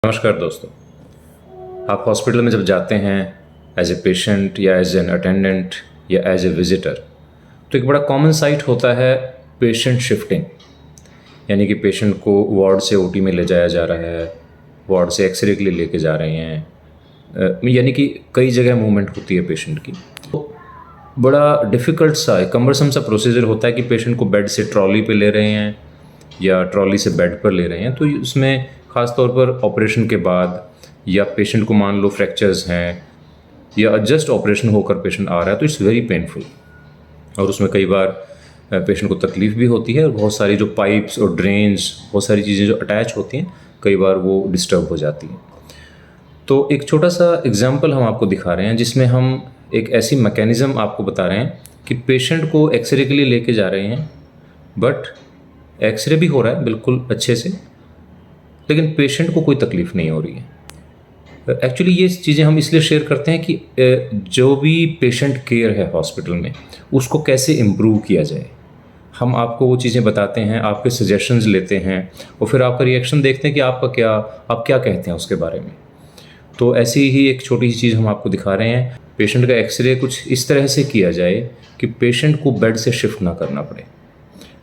नमस्कार दोस्तों। आप हॉस्पिटल में जब जाते हैं एज ए पेशेंट या एज एन अटेंडेंट या एज ए विजिटर, तो एक बड़ा कॉमन साइट होता है पेशेंट शिफ्टिंग। यानी कि पेशेंट को वार्ड से ओटी में ले जाया जा रहा है, वार्ड से एक्सरे के लिए लेके जा रहे हैं, यानी कि कई जगह मूवमेंट होती है पेशेंट की। तो बड़ा डिफ़िकल्ट सा कम्बरसम सा प्रोसीजर होता है कि पेशेंट को बेड से ट्रॉली पे ले रहे हैं या ट्रॉली से बेड पर ले रहे हैं। तो उसमें ख़ास तौर पर ऑपरेशन के बाद या पेशेंट को मान लो फ्रैक्चर्स हैं या जस्ट ऑपरेशन होकर पेशेंट आ रहा है, तो इट्स वेरी पेनफुल। और उसमें कई बार पेशेंट को तकलीफ़ भी होती है और बहुत सारी जो पाइप्स और ड्रेन्स, बहुत सारी चीज़ें जो अटैच होती हैं, कई बार वो डिस्टर्ब हो जाती हैं। तो एक छोटा सा एग्जांपल हम आपको दिखा रहे हैं जिसमें हम एक ऐसी मैकेनिज़्म आपको बता रहे हैं कि पेशेंट को एक्सरे के लिए लेके जा रहे हैं, बट एक्सरे भी हो रहा है बिल्कुल अच्छे से, लेकिन पेशेंट को कोई तकलीफ़ नहीं हो रही है। एक्चुअली ये चीज़ें हम इसलिए शेयर करते हैं कि जो भी पेशेंट केयर है हॉस्पिटल में, उसको कैसे इम्प्रूव किया जाए। हम आपको वो चीज़ें बताते हैं, आपके सजेशंस लेते हैं और फिर आपका रिएक्शन देखते हैं कि आप क्या कहते हैं उसके बारे में। तो ऐसी ही एक छोटी सी चीज़ हम आपको दिखा रहे हैं। पेशेंट का एक्सरे कुछ इस तरह से किया जाए कि पेशेंट को बेड से शिफ्ट ना करना पड़े।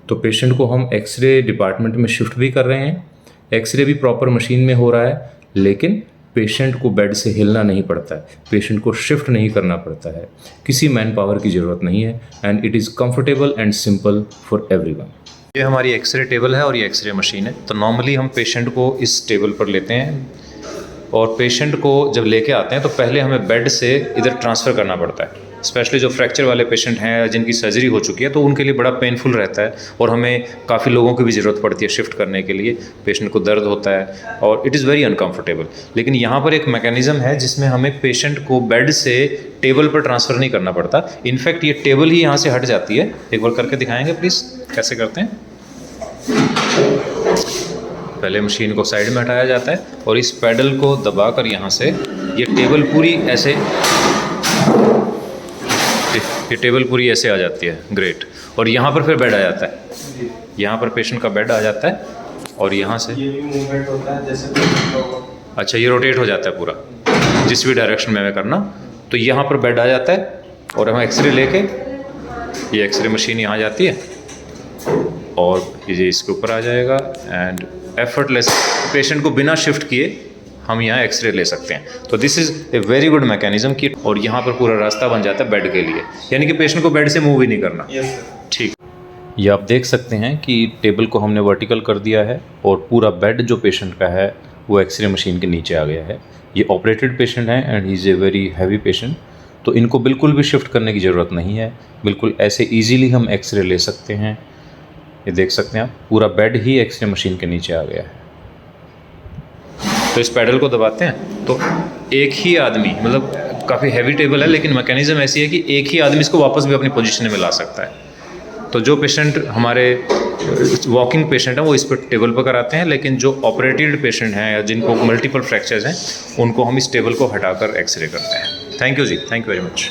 तो पेशेंट को हम एक्सरे डिपार्टमेंट में शिफ्ट भी कर रहे हैं, एक्सरे भी प्रॉपर मशीन में हो रहा है, लेकिन पेशेंट को बेड से हिलना नहीं पड़ता है, पेशेंट को शिफ्ट नहीं करना पड़ता है, किसी मैन पावर की ज़रूरत नहीं है, and it is comfortable and simple for everyone. ये हमारी एक्सरे टेबल है और ये एक्सरे मशीन है। तो नॉर्मली हम पेशेंट को इस टेबल पर लेते हैं और पेशेंट को जब लेके आते हैं तो पहले हमें बेड से इधर ट्रांसफ़र करना पड़ता है। स्पेशली जो फ्रैक्चर वाले पेशेंट हैं, जिनकी सर्जरी हो चुकी है, तो उनके लिए बड़ा पेनफुल रहता है और हमें काफ़ी लोगों की भी ज़रूरत पड़ती है शिफ्ट करने के लिए। पेशेंट को दर्द होता है और इट इज़ वेरी अनकम्फर्टेबल। लेकिन यहाँ पर एक मैकेनिज़्म है जिसमें हमें पेशेंट को बेड से टेबल पर ट्रांसफ़र नहीं करना पड़ता। इनफैक्ट ये टेबल ही यहाँ से हट जाती है। एक बार करके दिखाएँगे प्लीज़, कैसे करते हैं। पहले मशीन को साइड में हटाया जाता है और इस पैडल को दबाकर यहाँ से ये टेबल पूरी ऐसे आ जाती है। ग्रेट। और यहाँ पर फिर बेड आ जाता है, यहाँ पर पेशेंट का बेड आ जाता है और यहाँ से ये भी मूवमेंट होता है जैसे अच्छा, ये रोटेट हो जाता है पूरा जिस भी डायरेक्शन में मैं करना। तो यहाँ पर बेड आ जाता है और हम एक्सरे लेके, ये एक्सरे मशीन यहाँ जाती है और ये इसके ऊपर आ जाएगा एंड एफर्टलेस पेशेंट को बिना शिफ्ट किए हम यहाँ एक्सरे ले सकते हैं। तो this is a very good mechanism की, और यहाँ पर पूरा रास्ता बन जाता है बेड के लिए, यानी कि पेशेंट को बेड से मूव ही नहीं करना। ठीक। ये आप देख सकते हैं कि टेबल को हमने वर्टिकल कर दिया है और पूरा बेड जो पेशेंट का है वो एक्सरे मशीन के नीचे आ गया है। ये ऑपरेटेड पेशेंट है and he is a very heavy patient, तो इनको बिल्कुल भी शिफ्ट करने की ज़रूरत नहीं है। बिल्कुल ऐसे ईजीली हम एक्सरे ले सकते हैं। ये देख सकते हैं आप, पूरा बेड ही एक्सरे मशीन के नीचे आ गया है। तो इस पैडल को दबाते हैं तो एक ही आदमी, मतलब काफ़ी हैवी टेबल है लेकिन मैकेनिज़्म ऐसी है कि एक ही आदमी इसको वापस भी अपनी पोजीशन में ला सकता है। तो जो पेशेंट हमारे वॉकिंग पेशेंट हैं वो इस पर टेबल पर कराते हैं, लेकिन जो ऑपरेटेड पेशेंट हैं या जिनको मल्टीपल फ्रैक्चर्स हैं उनको हम इस टेबल को हटाकर एक्सरे करते हैं। Thank you ji, thank you very much.